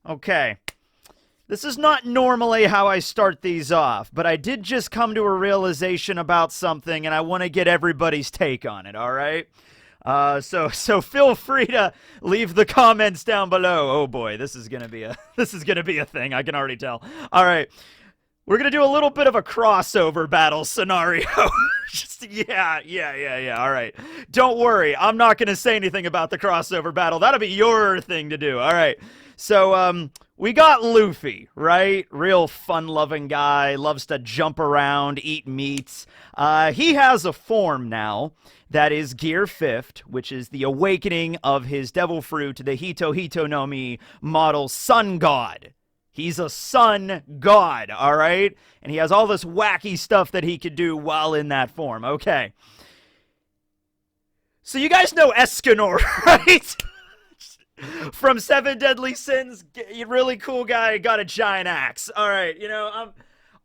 Okay. This is not normally how I start these off, but I did just come to a realization about something, and I want to get everybody's take on it, all right? So feel free to leave the comments down below. Oh boy, this is gonna be a thing. I can already tell. All right, we're gonna do a little bit of a crossover battle scenario. Yeah. All right, don't worry. I'm not gonna say anything about the crossover battle. That'll be your thing to do. All right. So, we got Luffy, right? Real fun-loving guy, loves to jump around, eat meats. He has a form now that is Gear 5th, which is the awakening of his devil fruit, the Hito no Mi model sun god. He's a sun god, all right? And he has all this wacky stuff that he could do while in that form. Okay. So you guys know Escanor, right? From Seven Deadly Sins, really cool guy, got a giant axe. All right,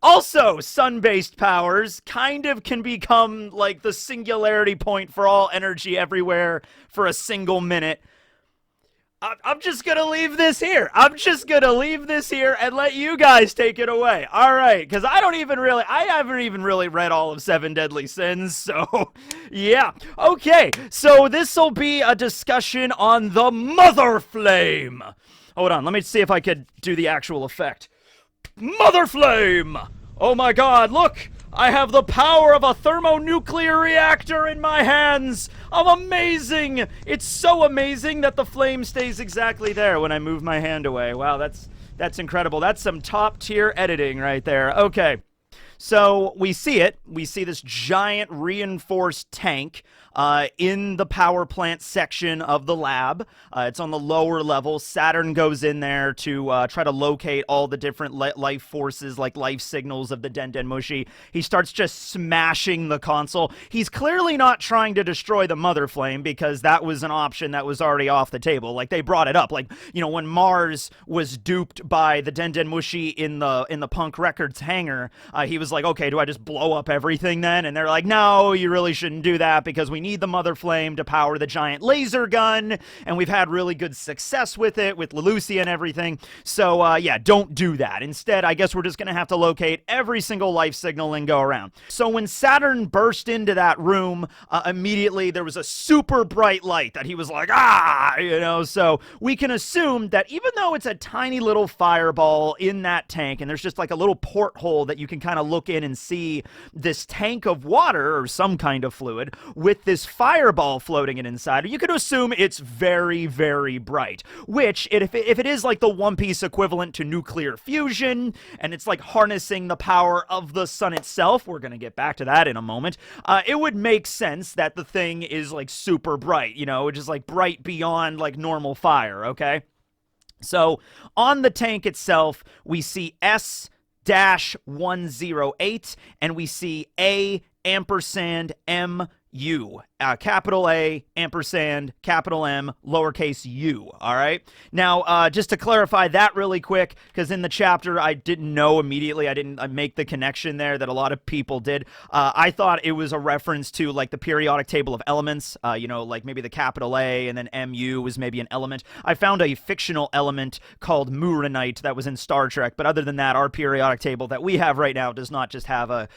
also, sun-based powers kind of can become like the singularity point for all energy everywhere for a single minute. I'm just going to leave this here. And let you guys take it away. All right, because I haven't even really read all of Seven Deadly Sins, so yeah. Okay, so this will be a discussion on the Mother Flame. Hold on, let me see if I could do the actual effect. Mother Flame! Oh my god, look! I have the power of a thermonuclear reactor in my hands! I'm amazing! It's so amazing that the flame stays exactly there when I move my hand away. Wow, that's incredible. That's some top-tier editing right there. Okay. So we see it. We see this giant reinforced tank in the power plant section of the lab. It's on the lower level. Saturn goes in there to try to locate all the different life forces, like life signals of the Den Mushi. He starts just smashing the console. He's clearly not trying to destroy the Mother Flame because that was an option that was already off the table. Like, they brought it up. Like, when Mars was duped by the Den Mushi in the Punk Records hangar, he was like, okay, do I just blow up everything then? And they're like, no, you really shouldn't do that because we need the Mother Flame to power the giant laser gun, and we've had really good success with it, with Lelucia and everything. So, yeah, don't do that. Instead, I guess we're just going to have to locate every single life signal and go around. So when Saturn burst into that room, immediately there was a super bright light that he was like, so we can assume that even though it's a tiny little fireball in that tank, and there's just like a little porthole that you can kind of look in and see this tank of water or some kind of fluid with this fireball floating it inside, you could assume it's very, very bright, which if it is like the One Piece equivalent to nuclear fusion, and it's like harnessing the power of the sun itself, we're gonna get back to that in a moment, it would make sense that the thing is like super bright, just like bright beyond like normal fire, okay? So on the tank itself, we see S-108, and we see A&M U. Capital A, ampersand, capital M, lowercase u, all right? Now, just to clarify that really quick, because in the chapter I didn't know immediately, I didn't make the connection there that a lot of people did. I thought it was a reference to, like, the periodic table of elements, like maybe the capital A and then MU was maybe an element. I found a fictional element called Muranite that was in Star Trek, but other than that, our periodic table that we have right now does not just have an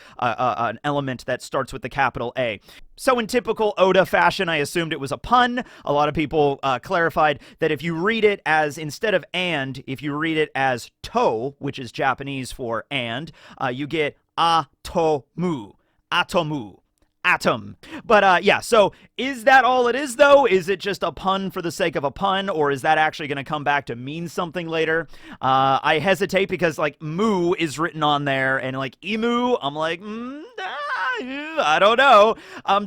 element that starts with the capital A. So in typical Oda fashion, I assumed it was a pun. A lot of people clarified that if you read it as, instead of and, if you read it as to, which is Japanese for and, you get atomu, atomu. Atom. But yeah, so is that all it is though? Is it just a pun for the sake of a pun, or is that actually going to come back to mean something later? I hesitate because like moo is written on there, and like emu, I'm like, I don't know.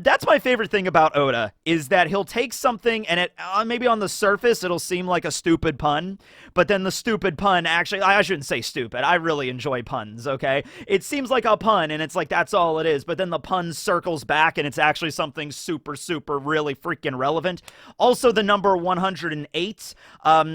That's my favorite thing about Oda, is that he'll take something and it maybe on the surface it'll seem like a stupid pun, but then the stupid pun actually, I shouldn't say stupid, I really enjoy puns, okay? It seems like a pun and it's like that's all it is, but then the pun circles back and it's actually something super, super really freaking relevant. Also, the number 108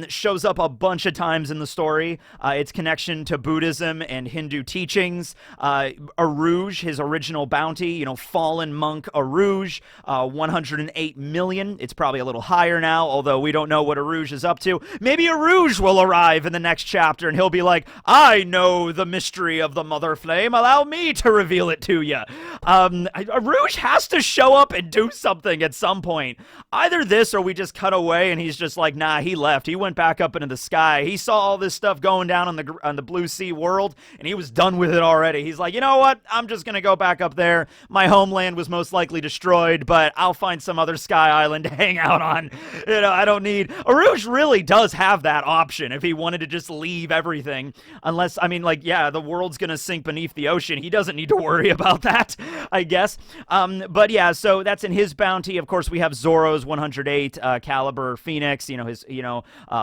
shows up a bunch of times in the story. Its connection to Buddhism and Hindu teachings. Aruj, his original bounty bounty, fallen monk Arouge, 108 million. It's probably a little higher now, although we don't know what Arouge is up to. Maybe Arouge will arrive in the next chapter and he'll be like, I know the mystery of the Mother Flame. Allow me to reveal it to you. Arouge has to show up and do something at some point. Either this or we just cut away and he's just like, nah, he left. He went back up into the sky. He saw all this stuff going down on the Blue Sea world and he was done with it already. He's like, you know what? I'm just going to go back up there. My homeland was most likely destroyed, but I'll find some other sky island to hang out on. I don't need... Arouge really does have that option if he wanted to just leave everything. Unless, the world's going to sink beneath the ocean. He doesn't need to worry about that, I guess. But yeah, so that's in his bounty. Of course, we have Zoro's 108 caliber Phoenix, his,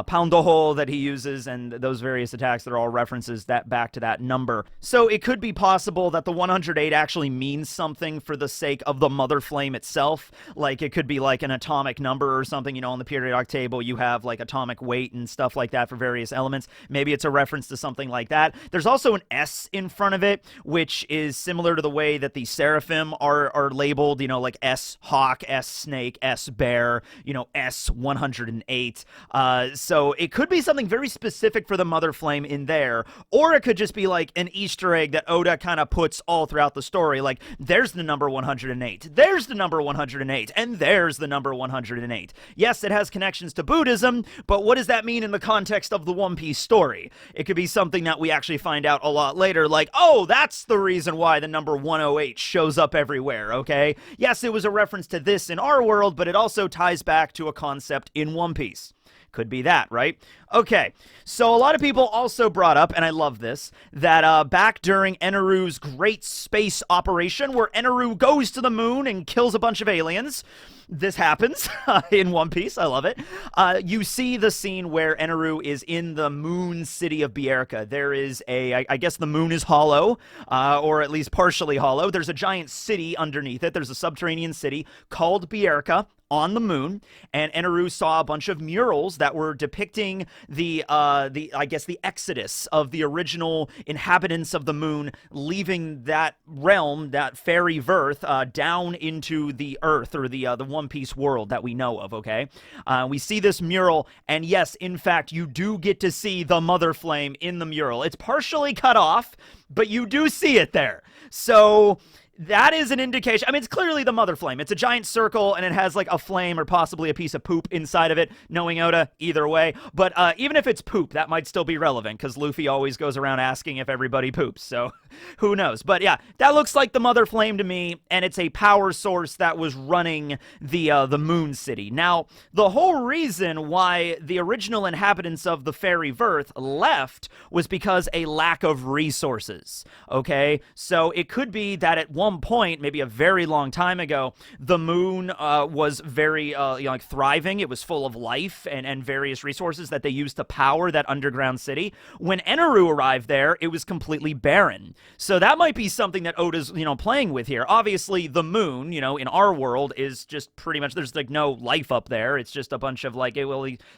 pound a hole that he uses, and those various attacks that are all references that back to that number. So it could be possible that the 108 actually means something for the sake of the Mother Flame itself. Like, it could be like an atomic number or something, on the periodic table you have like atomic weight and stuff like that for various elements. Maybe it's a reference to something like that. There's also an S in front of it, which is similar to the way that the Seraphim are labeled, like S Hawk, S Snake, S Bear, S 108. So it could be something very specific for the Mother Flame in there, or it could just be like an Easter egg that Oda kind of puts all throughout the story. Like, there's the number 108, there's the number 108, and there's the number 108. Yes, it has connections to Buddhism, but what does that mean in the context of the One Piece story? It could be something that we actually find out a lot later, like, oh, that's the reason why the number 108 shows up everywhere, okay? Yes, it was a reference to this in our world, but it also ties back to a concept in One Piece. Could be that, right? Okay, so a lot of people also brought up, and I love this, that back during Eneru's great space operation, where Eneru goes to the moon and kills a bunch of aliens, this happens in One Piece. I love it. You see the scene where Eneru is in the moon city of Bierka. There is I guess the moon is hollow, or at least partially hollow. There's a giant city underneath it. There's a subterranean city called Bierka on the moon, and Eneru saw a bunch of murals that were depicting the exodus of the original inhabitants of the moon, leaving that realm, that fairy Verth, down into the Earth, or the One Piece world that we know of. Okay, we see this mural, and yes, in fact, you do get to see the Mother Flame in the mural. It's partially cut off, but you do see it there. So that is an indication. It's clearly the Mother Flame. It's a giant circle, and it has like a flame or possibly a piece of poop inside of it. Knowing Oda, either way. But even if it's poop, that might still be relevant, because Luffy always goes around asking if everybody poops. So who knows? But yeah, that looks like the Mother Flame to me, and it's a power source that was running the Moon City. Now, the whole reason why the original inhabitants of the fairy Verth left was because a lack of resources. Okay, so it could be that at one point, maybe a very long time ago, the moon was very thriving. It was full of life and various resources that they used to power that underground city. When Eneru arrived there, it was completely barren. So that might be something that Oda's playing with here. Obviously, the moon, in our world, is just pretty much, there's like no life up there. It's just a bunch of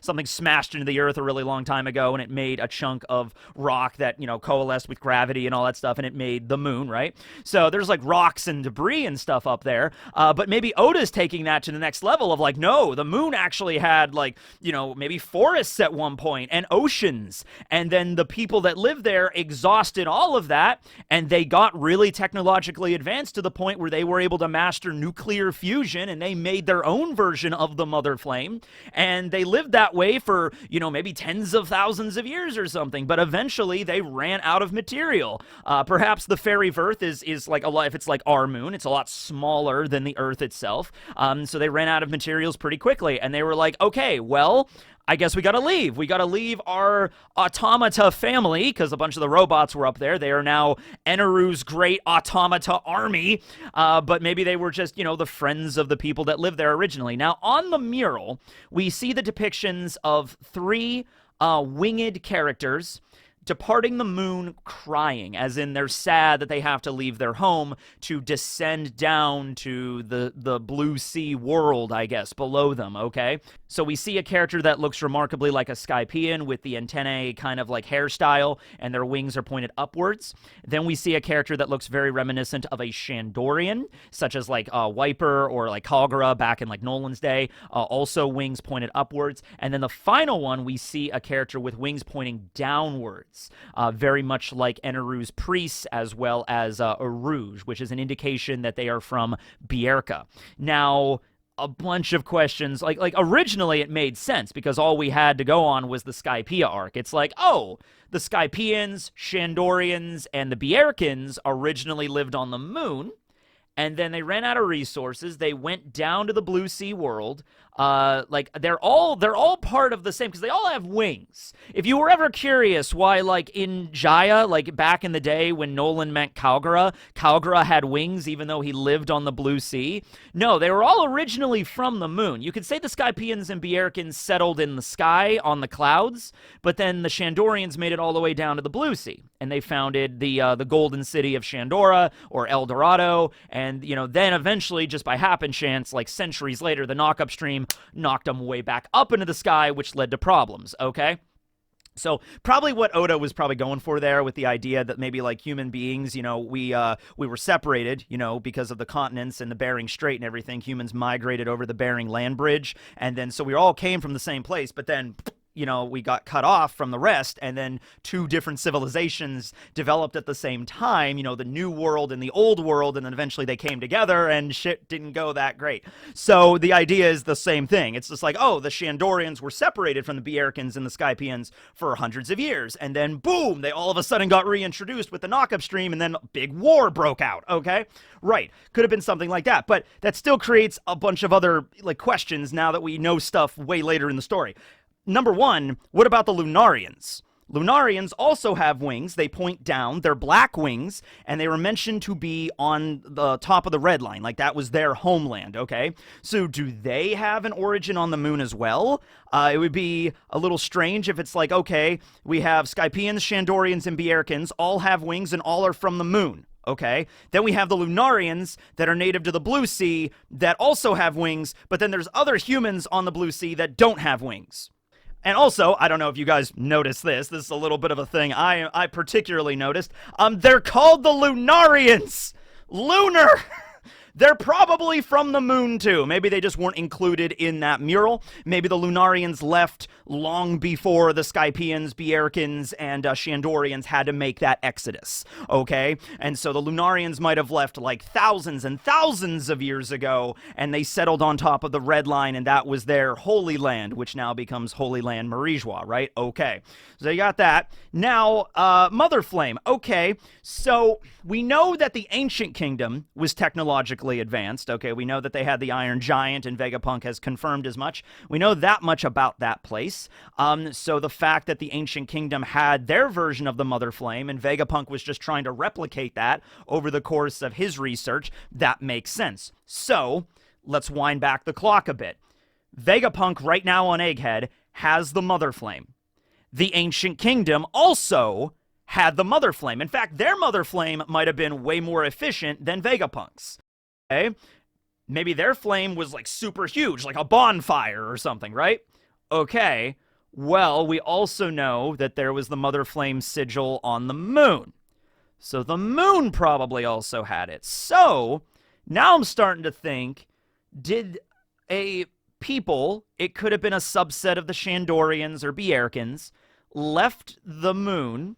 something smashed into the earth a really long time ago, and it made a chunk of rock that coalesced with gravity and all that stuff, and it made the moon, right? So there's like rocks and debris and stuff up there, but maybe Oda's taking that to the next level of like, no, the moon actually had maybe forests at one point and oceans, and then the people that lived there exhausted all of that, and they got really technologically advanced to the point where they were able to master nuclear fusion, and they made their own version of the Mother Flame, and they lived that way for maybe tens of thousands of years or something, but eventually they ran out of material. Perhaps the fairy Verth is like a lot, if it's like our moon, it's a lot smaller than the Earth itself. So they ran out of materials pretty quickly, and they were like, okay, well, I guess we gotta leave. We gotta leave our automata family, because a bunch of the robots were up there. They are now Eneru's great automata army, but maybe they were just, the friends of the people that lived there originally. Now, on the mural, we see the depictions of three winged characters departing the moon crying, as in they're sad that they have to leave their home to descend down to the blue sea world, I guess, below them, okay? So we see a character that looks remarkably like a Skypian with the antennae kind of like hairstyle, and their wings are pointed upwards. Then we see a character that looks very reminiscent of a Shandorian, such as like Wiper or like Kagura back in like Nolan's day, also wings pointed upwards. And then the final one, we see a character with wings pointing downwards. Very much like Eneru's priests, as well as Eruge, which is an indication that they are from Bierka. Now, a bunch of questions. Like originally it made sense because all we had to go on was the Skypiea arc. It's like, oh, the Skypians, Shandorians, and the Bierkans originally lived on the moon, and then they ran out of resources. They went down to the Blue Sea world. Like they're all part of the same, because they all have wings. If you were ever curious why, like in Jaya, like back in the day when Nolan met Kagura had wings even though he lived on the Blue Sea. No, they were all originally from the moon. You could say the Skypians and Bierkans settled in the sky on the clouds, but then the Shandorians made it all the way down to the Blue Sea, and they founded the Golden City of Shandora, or El Dorado, and you know, then eventually, just by happenchance, like centuries later, the knock upstream knocked them way back up into the sky, which led to problems, okay? So probably what Oda was probably going for there with the idea that maybe like human beings, you know, we were separated, you know, because of the continents and the Bering Strait and everything. Humans migrated over the Bering Land Bridge, and then so we all came from the same place, but then, you know, we got cut off from the rest, and then two different civilizations developed at the same time, you know, the New World and the Old World, and then eventually they came together, and shit didn't go that great. So the idea is the same thing. It's just like, oh, the Shandorians were separated from the Bierkans and the Skypians for hundreds of years, and then boom, they all of a sudden got reintroduced with the knock upstream, and then a big war broke out, okay? Right. Could have been something like that, but that still creates a bunch of other, like, questions now that we know stuff way later in the story. Number one, what about the Lunarians? Lunarians also have wings. They point down. They're black wings, and they were mentioned to be on the top of the red line. Like, that was their homeland, okay? So do they have an origin on the moon as well? It would be a little strange if it's like, okay, we have Skypians, Shandorians, and Bierkans, all have wings and all are from the moon. Okay, then we have the Lunarians that are native to the Blue Sea that also have wings, but then there's other humans on the Blue Sea that don't have wings. And also, I don't know if you guys noticed this. This is a little bit of a thing I particularly noticed. They're called the Lunarians. Lunar. They're probably from the moon, too. Maybe they just weren't included in that mural. Maybe the Lunarians left long before the Skypians, Bierkans, and Shandorians had to make that exodus, okay? And so the Lunarians might have left like thousands and thousands of years ago, and they settled on top of the Red Line, and that was their Holy Land, which now becomes Holy Land Marijua, right? Okay, so you got that. Now, Mother Flame. Okay, so we know that the Ancient Kingdom was technologically advanced. Okay, we know that they had the Iron Giant, and Vegapunk has confirmed as much. We know that much about that place. So the fact that the Ancient Kingdom had their version of the Mother Flame, and Vegapunk was just trying to replicate that over the course of his research, that makes sense. So let's wind back the clock a bit. Vegapunk right now on Egghead has the Mother Flame. The Ancient Kingdom also had the Mother Flame. In fact, their Mother Flame might have been way more efficient than Vegapunk's. Okay? Maybe their flame was like super huge, like a bonfire or something, right? Okay, well, we also know that there was the Mother Flame sigil on the moon. So the moon probably also had it. So now I'm starting to think, did a people, it could have been a subset of the Shandorians or Bierkans, left the moon.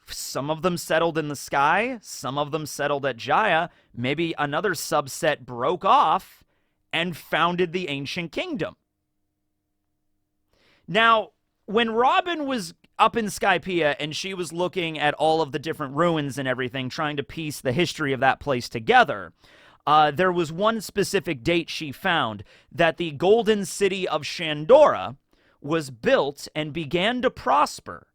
Some of them settled in the sky. Some of them settled at Jaya. Maybe another subset broke off and founded the Ancient Kingdom. Now, when Robin was up in Skypiea and she was looking at all of the different ruins and everything, trying to piece the history of that place together, there was one specific date she found, that the Golden City of Shandora was built and began to prosper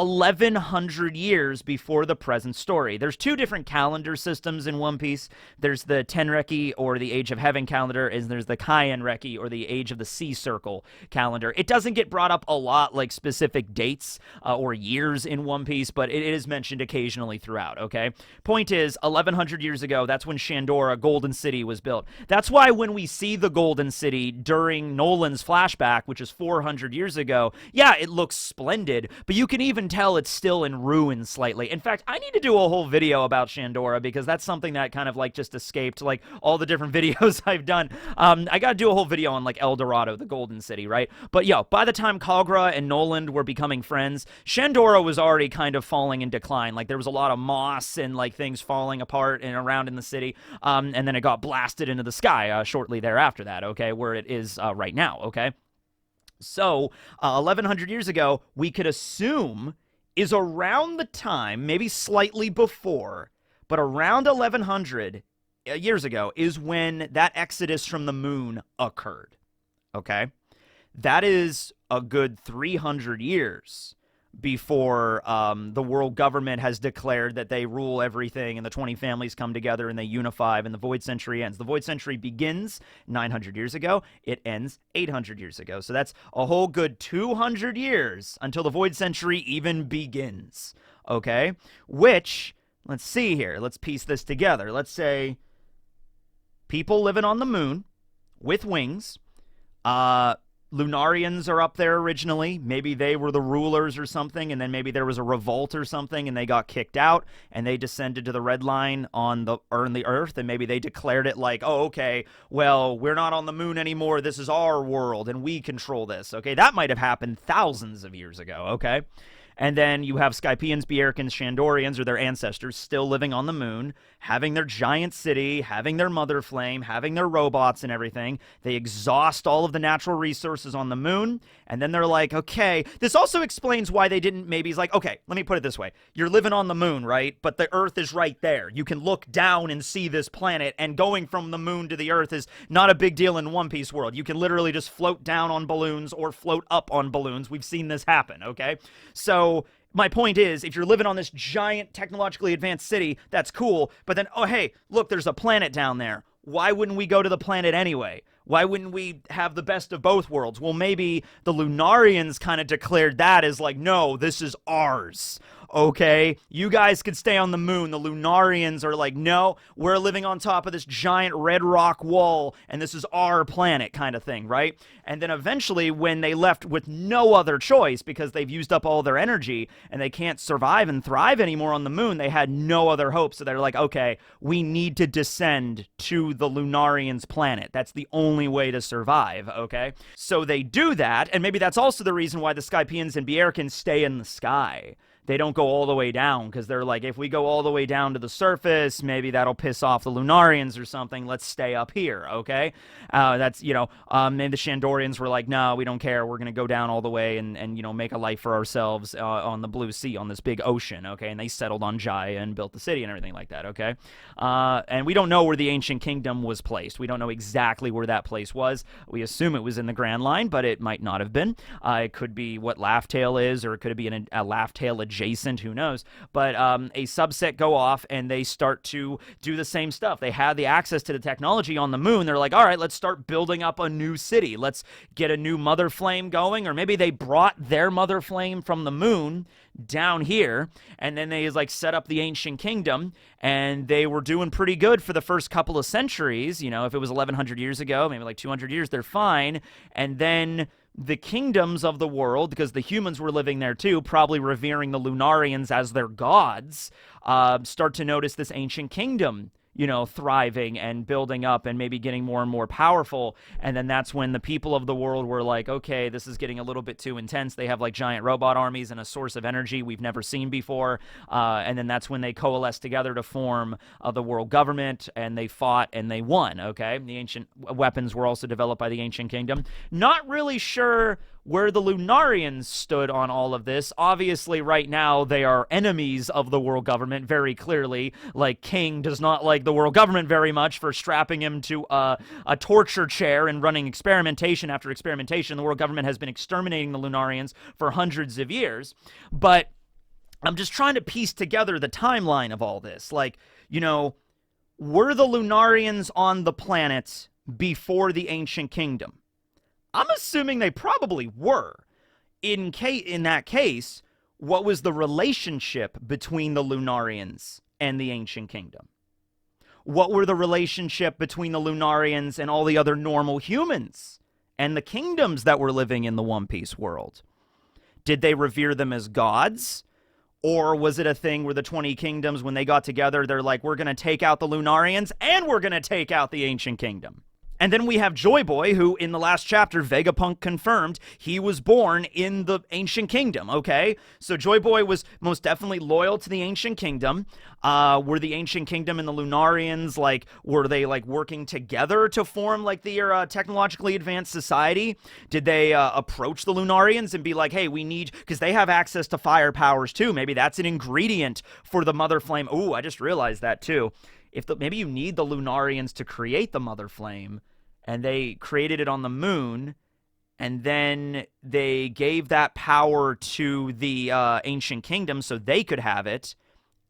1,100 years before the present story. There's two different calendar systems in One Piece. There's the Tenreki, or the Age of Heaven calendar, and there's the Kaienreki, or the Age of the Sea Circle calendar. It doesn't get brought up a lot, like specific dates or years in One Piece, but it is mentioned occasionally throughout, okay? Point is, 1,100 years ago, that's when Shandora, Golden City, was built. That's why when we see the Golden City during Nolan's flashback, which is 400 years ago, yeah, it looks splendid, but you can even tell it's still in ruins slightly. In fact, I need to do a whole video about Shandora, because that's something that kind of like just escaped like all the different videos I've done. I gotta do a whole video on like El Dorado, the Golden City, right? But yo, by the time Kagra and Nolan were becoming friends, Shandora was already kind of falling in decline. Like there was a lot of moss and like things falling apart and around in the city, and then it got blasted into the sky shortly thereafter that, okay, where it is right now, okay? So, 1,100 years ago, we could assume is around the time, maybe slightly before, but around 1,100 years ago is when that exodus from the moon occurred, okay? That is a good 300 years before the world government has declared that they rule everything and the 20 families come together and they unify and the Void Century ends. The Void Century begins 900 years ago. It ends 800 years ago. So that's a whole good 200 years until the Void Century even begins, okay? Which, let's see here. Let's piece this together. Let's say people living on the moon with wings, Lunarians are up there originally. Maybe they were the rulers or something, and then maybe there was a revolt or something, and they got kicked out, and they descended to the Red Line on the Earth, and maybe they declared it like, oh, okay, well, we're not on the moon anymore. This is our world, and we control this. Okay, that might have happened thousands of years ago, okay? And then you have Skypians, Bjerkans, Shandorians, or their ancestors, still living on the moon, having their giant city, having their mother flame, having their robots and everything. They exhaust all of the natural resources on the moon, and then they're like, okay. This also explains why they didn't maybe, it's like, okay, let me put it this way. You're living on the moon, right? But the Earth is right there. You can look down and see this planet, and going from the moon to the Earth is not a big deal in One Piece world. You can literally just float down on balloons or float up on balloons. We've seen this happen, okay? So my point is, if you're living on this giant technologically advanced city, that's cool. But then, oh, hey, look, there's a planet down there. Why wouldn't we go to the planet anyway? Why wouldn't we have the best of both worlds? Well, maybe the Lunarians kind of declared that as like, no, this is ours. Okay, you guys could stay on the moon. The Lunarians are like, no, we're living on top of this giant red rock wall, and this is our planet kind of thing, right? And then eventually, when they left with no other choice because they've used up all their energy and they can't survive and thrive anymore on the moon, they had no other hope. So they're like, okay, we need to descend to the Lunarians' planet. That's the only way to survive, okay? So they do that, and maybe that's also the reason why the Skypians and Bjerkans stay in the sky. They don't go all the way down because they're like, if we go all the way down to the surface, maybe that'll piss off the Lunarians or something. Let's stay up here, okay? That's, you know, maybe the Shandorians were like, no, we don't care. We're going to go down all the way and, you know, make a life for ourselves on the blue sea, on this big ocean, okay? And they settled on Jaya and built the city and everything like that, okay? And we don't know where the Ancient Kingdom was placed. We don't know exactly where that place was. We assume it was in the Grand Line, but it might not have been. It could be what Laugh Tale is, or it could be a Laugh Tale adjacent, who knows? But a subset go off and they start to do the same stuff. They have the access to the technology on the moon. They're like, all right, let's start building up a new city. Let's get a new mother flame going. Or maybe they brought their mother flame from the moon down here, and then they like set up the Ancient Kingdom, and they were doing pretty good for the first couple of centuries. You know, if it was 1,100 years ago, maybe like 200 years, they're fine. And then the kingdoms of the world, because the humans were living there too, probably revering the Lunarians as their gods, start to notice this Ancient Kingdom, you know, thriving and building up and maybe getting more and more powerful. And then that's when the people of the world were like, okay, this is getting a little bit too intense. They have like giant robot armies and a source of energy we've never seen before. And then that's when they coalesced together to form the world government, and they fought and they won, okay? The ancient weapons were also developed by the Ancient Kingdom. Not really sure where the Lunarians stood on all of this. Obviously, right now, they are enemies of the world government, very clearly. Like, King does not like the world government very much for strapping him to a torture chair and running experimentation after experimentation. The world government has been exterminating the Lunarians for hundreds of years. But I'm just trying to piece together the timeline of all this. Like, you know, were the Lunarians on the planet before the Ancient Kingdom? I'm assuming they probably were. In that case, what was the relationship between the Lunarians and the Ancient Kingdom? What were the relationship between the Lunarians and all the other normal humans and the kingdoms that were living in the One Piece world? Did they revere them as gods? Or was it a thing where the 20 kingdoms, when they got together, they're like, we're going to take out the Lunarians and we're going to take out the Ancient Kingdom? And then we have Joy Boy, who in the last chapter, Vegapunk confirmed he was born in the Ancient Kingdom, okay? So Joy Boy was most definitely loyal to the Ancient Kingdom. Were the Ancient Kingdom and the Lunarians, like, were they, like, working together to form, like, their technologically advanced society? Did they approach the Lunarians and be like, hey, we need, because they have access to fire powers, too. Maybe that's an ingredient for the Mother Flame. Ooh, I just realized that, too. Maybe you need the Lunarians to create the Mother Flame, and they created it on the moon, and then they gave that power to the Ancient Kingdom so they could have it,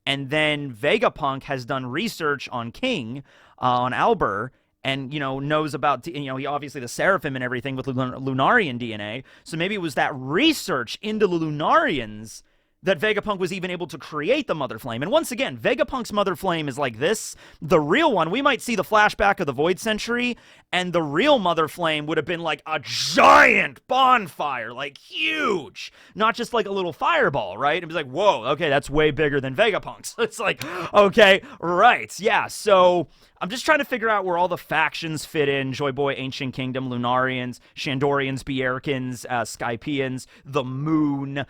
and then Vegapunk has done research on King, on Albert, and, you know, knows about, you know, he obviously the Seraphim and everything with Lunarian DNA, so maybe it was that research into the Lunarians that Vegapunk was even able to create the Mother Flame. And once again, Vegapunk's Mother Flame is like this. The real one, we might see the flashback of the Void Century, and the real Mother Flame would have been like a giant bonfire, like huge. Not just like a little fireball, right? It was like, whoa, okay, that's way bigger than Vegapunk's. It's like, okay, right, yeah, so I'm just trying to figure out where all the factions fit in. Joy Boy, Ancient Kingdom, Lunarians, Shandorians, Bjerkins, Skypians, the Moon,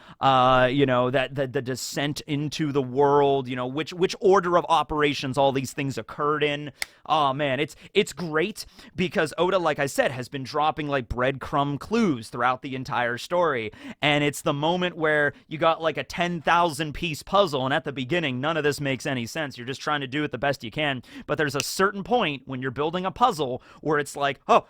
you know, that the descent into the world, you know, which order of operations all these things occurred in. Oh, man, it's great because Oda, like I said, has been dropping, like, breadcrumb clues throughout the entire story. And it's the moment where you got, like, a 10,000-piece puzzle, and at the beginning, none of this makes any sense. You're just trying to do it the best you can. But there's a certain point when you're building a puzzle where it's like, oh,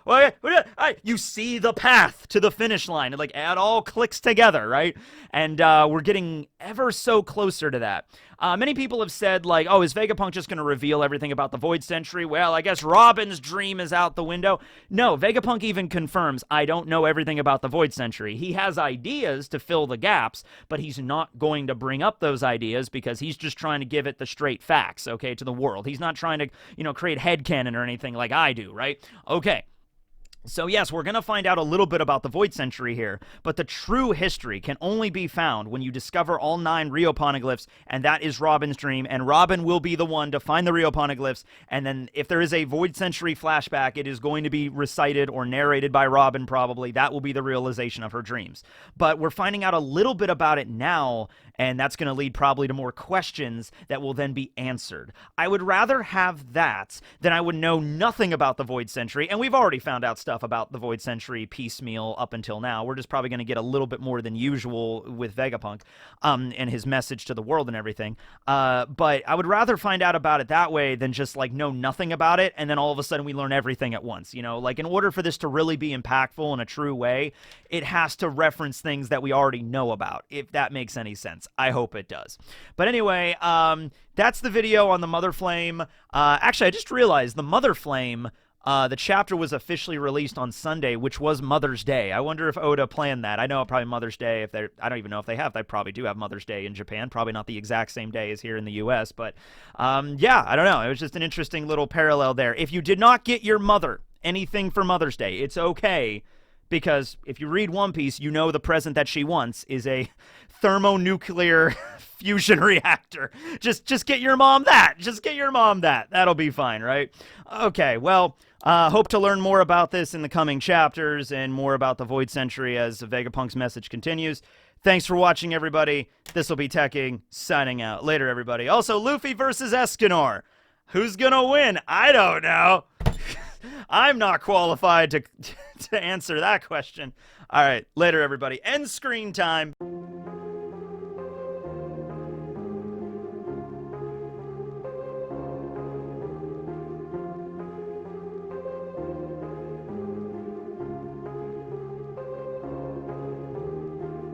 you see the path to the finish line. And, like, it all clicks together, right? And we're getting ever so closer to that. Many people have said, like, oh, is Vegapunk just going to reveal everything about the Void Century? Well, I guess Robin's dream is out the window. No, Vegapunk even confirms, I don't know everything about the Void Century. He has ideas to fill the gaps, but he's not going to bring up those ideas because he's just trying to give it the straight facts, okay, to the world. He's not trying to, you know, create headcanon or anything like I do, right? Okay. So yes, we're going to find out a little bit about the Void Century here, but the true history can only be found when you discover all 9 Rio Poneglyphs, and that is Robin's dream, and Robin will be the one to find the Rio Poneglyphs, and then if there is a Void Century flashback, it is going to be recited or narrated by Robin probably. That will be the realization of her dreams. But we're finding out a little bit about it now, and that's going to lead probably to more questions that will then be answered. I would rather have that than I would know nothing about the Void Century, and we've already found out stuff about the Void Century piecemeal up until now. We're just probably going to get a little bit more than usual with Vegapunk and his message to the world and everything. But I would rather find out about it that way than just like know nothing about it and then all of a sudden we learn everything at once. You know, like in order for this to really be impactful in a true way, it has to reference things that we already know about, if that makes any sense. I hope it does. But anyway, that's the video on the Mother Flame. Actually, I just realized the Mother Flame, the chapter was officially released on Sunday, which was Mother's Day. I wonder if Oda planned that. I know probably Mother's Day, if they're, I don't even know if they have. They probably do have Mother's Day in Japan. Probably not the exact same day as here in the U.S., but yeah, I don't know. It was just an interesting little parallel there. If you did not get your mother anything for Mother's Day, it's okay, because if you read One Piece, you know the present that she wants is a thermonuclear fusion reactor. Just get your mom that. Just get your mom that. That'll be fine, right? Okay, well, hope to learn more about this in the coming chapters and more about the Void Century as Vegapunk's message continues. Thanks for watching, everybody. This will be Teching, signing out. Later, everybody. Also, Luffy versus Escanor. Who's gonna win? I don't know. I'm not qualified to answer that question. All right, later, everybody. End screen time.